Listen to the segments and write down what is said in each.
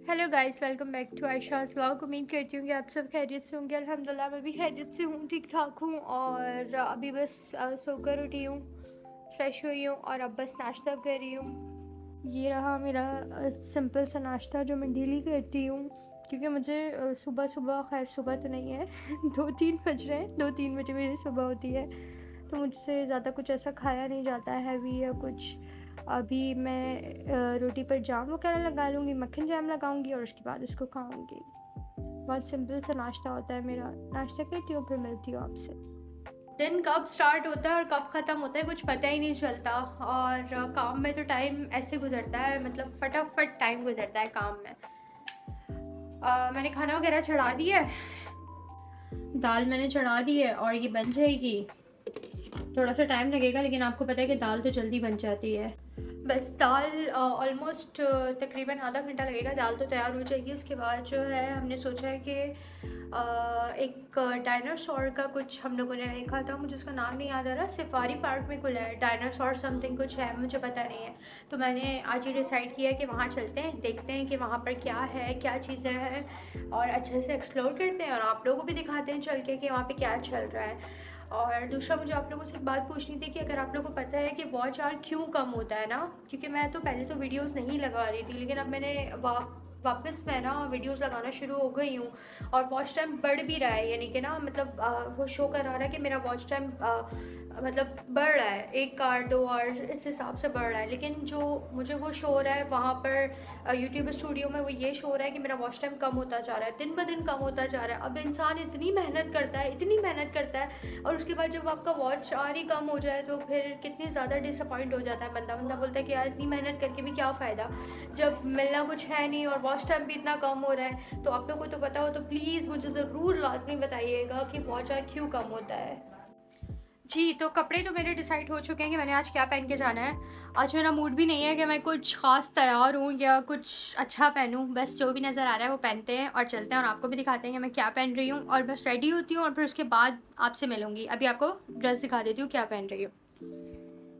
Hello guys, welcome back to Ayesha's vlog. उम्मीद करती हूँ कि आप सब खैरियत से होंगे। अल्हम्दुलिल्लाह मैं भी खैरियत से हूँ, ठीक ठाक हूँ। और अभी बस सोकर उठी हूँ, फ्रेश हुई हूँ और अब बस नाश्ता कर रही हूँ। ये रहा मेरा सिंपल सा नाश्ता जो मैं डेली करती हूँ, क्योंकि मुझे सुबह सुबह, खैर सुबह तो नहीं है 2-3 बज रहे हैं, 2-3 बजे मेरी सुबह होती है, तो मुझसे ज़्यादा कुछ ऐसा खाया नहीं जाता है हैवी या कुछ। अभी मैं रोटी पर जाम वगैरह लगा लूँगी, मक्खन जाम लगाऊँगी और उसके बाद उसको खाऊँगी। बहुत सिंपल सा नाश्ता होता है मेरा। नाश्ता करती हूँ, फिर मिलती हूँ आपसे। दिन कब स्टार्ट होता है और कब ख़त्म होता है कुछ पता ही नहीं चलता। और काम में तो टाइम ऐसे गुजरता है, मतलब फटाफट टाइम गुजरता है काम में। मैंने खाना वगैरह चढ़ा दिया है, दाल मैंने चढ़ा दी है और ये बन जाएगी। थोड़ा सा टाइम लगेगा, लेकिन आपको पता है कि दाल तो जल्दी बन जाती है। बस दाल ऑलमोस्ट तकरीबन आधा घंटा लगेगा, दाल तो तैयार हो जाएगी। उसके बाद जो है हमने सोचा है कि एक डायनासोर का कुछ हम लोगों ने देखा था, मुझे उसका नाम नहीं याद आ रहा, सफारी पार्क में खुला है डायनासोर समथिंग कुछ है, मुझे पता नहीं है। तो मैंने आज ही डिसाइड किया कि वहाँ चलते हैं, देखते हैं कि वहाँ पर क्या है, क्या चीज़ें हैं, और अच्छे से एक्सप्लोर करते हैं और आप लोगों को भी दिखाते हैं चल के कि वहाँ पे क्या चल रहा है। और दूसरा, मुझे आप लोगों से एक बात पूछनी थी कि अगर आप लोगों को पता है कि वॉच आवर क्यों कम होता है ना, क्योंकि मैं तो पहले तो वीडियोस नहीं लगा रही थी, लेकिन अब मैंने वापस मैं ना वीडियोस लगाना शुरू हो गई हूँ और वॉच टाइम बढ़ भी रहा है। यानी कि ना मतलब वो शो करा रहा है कि मेरा वॉच टाइम मतलब बढ़ रहा है, 1 आवर 2 आवर इस हिसाब से बढ़ रहा है। लेकिन जो मुझे वो शो हो रहा है वहाँ पर यूट्यूब स्टूडियो में, वो ये शो हो रहा है कि मेरा वॉच टाइम कम होता जा रहा है, दिन ब दिन कम होता जा रहा है। अब इंसान इतनी मेहनत करता है, इतनी मेहनत करता है, और उसके बाद जब आपका वॉच आवर ही कम हो जाए तो फिर कितनी ज़्यादा डिसअपॉइंट हो जाता है बंदा बोलता है कि यार इतनी मेहनत करके भी क्या फ़ायदा जब मिलना कुछ है नहीं और वॉच टाइम भी इतना कम हो रहा है। तो आप लोग को तो पता हो तो प्लीज़ मुझे ज़रूर लाजमी बताइएगा कि वॉच आवर क्यों कम होता है। जी, तो कपड़े तो मेरे डिसाइड हो चुके हैं कि मैंने आज क्या पहन के जाना है। आज मेरा मूड भी नहीं है कि मैं कुछ ख़ास तैयार हूँ या कुछ अच्छा पहनूँ, बस जो भी नज़र आ रहा है वो पहनते हैं और चलते हैं और आपको भी दिखाते हैं कि मैं क्या पहन रही हूँ। और बस रेडी होती हूँ और फिर उसके बाद आपसे मिलूँगी। अभी आपको ड्रेस दिखा देती हूँ क्या पहन रही हूँ।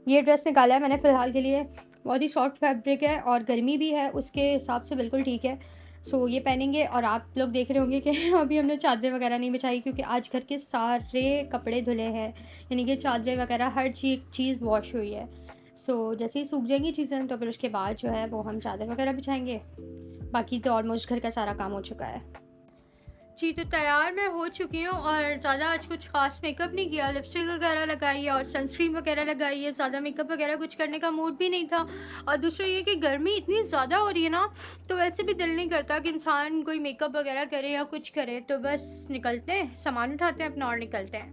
ये ड्रेस निकाला है मैंने फ़िलहाल के लिए, बहुत ही सॉफ्ट फैब्रिक है और गर्मी भी है, उसके हिसाब से बिल्कुल ठीक है। सो ये पहनेंगे। और आप लोग देख रहे होंगे कि अभी हमने चादरें वगैरह नहीं बिछाई, क्योंकि आज घर के सारे कपड़े धुले हैं, यानी कि चादरें वगैरह हर चीज़ वॉश हुई है। सो जैसे ही सूख जाएंगी चीज़ें तो फिर उसके बाद जो है वो हम चादर वगैरह बिछाएंगे। बाकी तो ऑलमोस्ट घर का सारा काम हो चुका है। जी, तो तैयार मैं हो चुकी हूँ और ज़्यादा आज कुछ ख़ास मेकअप नहीं किया, लिपस्टिक वगैरह लगाई है और सनस्क्रीन वगैरह लगाई है। ज़्यादा मेकअप वगैरह कुछ करने का मूड भी नहीं था। और दूसरा ये कि गर्मी इतनी ज़्यादा हो रही है ना, तो वैसे भी दिल नहीं करता कि इंसान कोई मेकअप वगैरह करे या कुछ करे। तो बस निकलते हैं, सामान उठाते हैं अपना और निकलते हैं।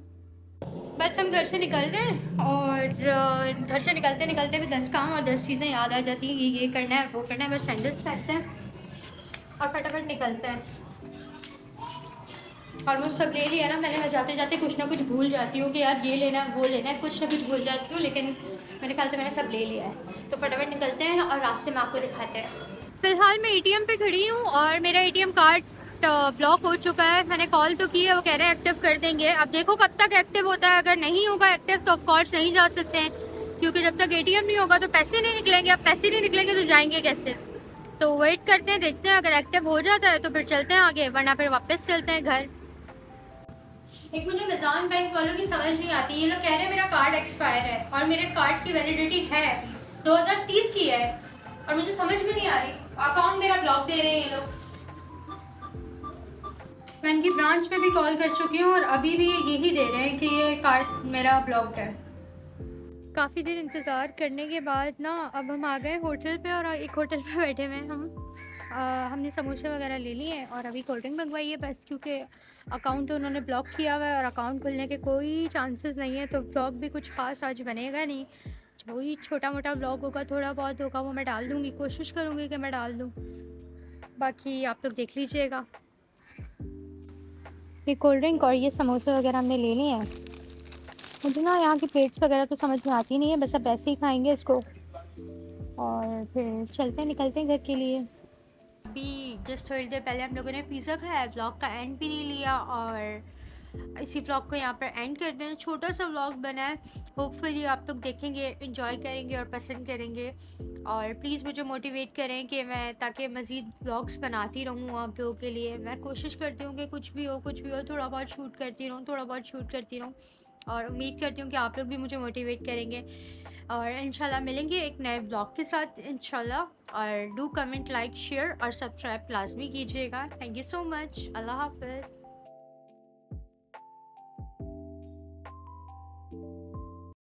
बस हम घर से निकल रहे हैं और घर से निकलते निकलते भी 10 काम और 10 चीज़ें याद आ जाती हैं कि ये करना है वो करना है। बस सैंडल्स पहनते हैं और फटाफट निकलते हैं। ऑलमोस्ट सब ले लिया ना मैंने। मैं जाते जाते कुछ ना कुछ भूल जाती हूँ कि यार ये लेना है वो लेना है, कुछ ना कुछ भूल जाती हूँ, लेकिन मेरे ख्याल से मैंने सब ले लिया है। तो फटाफट निकलते हैं और रास्ते में आपको दिखाते हैं। फ़िलहाल मैं एटीएम पे खड़ी हूँ और मेरा एटीएम कार्ड ब्लॉक हो चुका है। मैंने कॉल तो की है, वो कह रहे हैं एक्टिव कर देंगे। अब देखो कब तक एक्टिव होता है। अगर नहीं होगा एक्टिव तो ऑफकोर्स नहीं जा सकते हैं, क्योंकि जब तक एटीएम नहीं होगा तो पैसे नहीं निकलेंगे। अब पैसे नहीं निकलेंगे तो जाएंगे कैसे। तो वेट करते हैं, देखते हैं। अगर एक्टिव हो जाता है तो फिर चलते हैं आगे, वरना फिर वापस चलते हैं घर। एक मुझे मिज़ान बैंक वालों की समझ नहीं आती। ये लोग कह रहे हैं मेरा कार्ड एक्सपायर है और मेरे कार्ड की वैलिडिटी है 2030 की है, और मुझे समझ में नहीं आ रही। अकाउंट मेरा ब्लॉक दे रहे हैं ये लोग। मैं इनकी ब्रांच में भी कॉल कर चुकी हूँ और अभी भी यही दे रहे हैं कि ये कार्ड मेरा ब्लॉक्ड है। काफ़ी देर इंतज़ार करने के बाद ना अब हम आ गए होटल पे, और एक होटल पे बैठे हुए हैं हम। हमने समोसे वगैरह ले लिए हैं और अभी कोल्ड ड्रिंक मंगवाई है बस, क्योंकि अकाउंट तो उन्होंने ब्लॉक किया हुआ है और अकाउंट खुलने के कोई चांसेस नहीं है। तो ब्लॉग भी कुछ खास आज बनेगा नहीं, जो ही छोटा मोटा ब्लॉग होगा, थोड़ा बहुत होगा, वो मैं डाल दूँगी, कोशिश करूँगी कि मैं डाल दूँ। बाकी आप लोग देख लीजिएगा। ये कोल्ड ड्रिंक और ये समोसे वगैरह हमने ले लिए हैं। मुझे ना यहाँ की प्लेट्स वगैरह तो समझ में आती नहीं है, बस अब ऐसे ही खाएंगे इसको और फिर चलते हैं, निकलते हैं घर के लिए। अभी जस्ट थोड़ी देर पहले हम लोगों ने पिज़्ज़ा खाया है, व्लॉग का एंड भी नहीं लिया। और इसी व्लॉग को यहाँ पर एंड करते हैं। छोटा सा व्लॉग बना है, होपफुली आप लोग देखेंगे, इन्जॉय करेंगे और पसंद करेंगे। और प्लीज़ मुझे मोटिवेट करें कि मैं ताकि मज़ीद व्लॉग्स बनाती रहूँ आप लोगों के लिए। मैं कोशिश करती हूँ कि कुछ भी हो थोड़ा बहुत शूट करती रहूँ, और उम्मीद करती हूँ कि आप लोग भी मुझे मोटिवेट करेंगे। और इंशाल्लाह मिलेंगे एक नए ब्लॉग के साथ इंशाल्लाह। और डू कमेंट, लाइक, शेयर और सब्सक्राइब लाजमी कीजिएगा। Thank you so much. अल्लाह हाफ़िज़।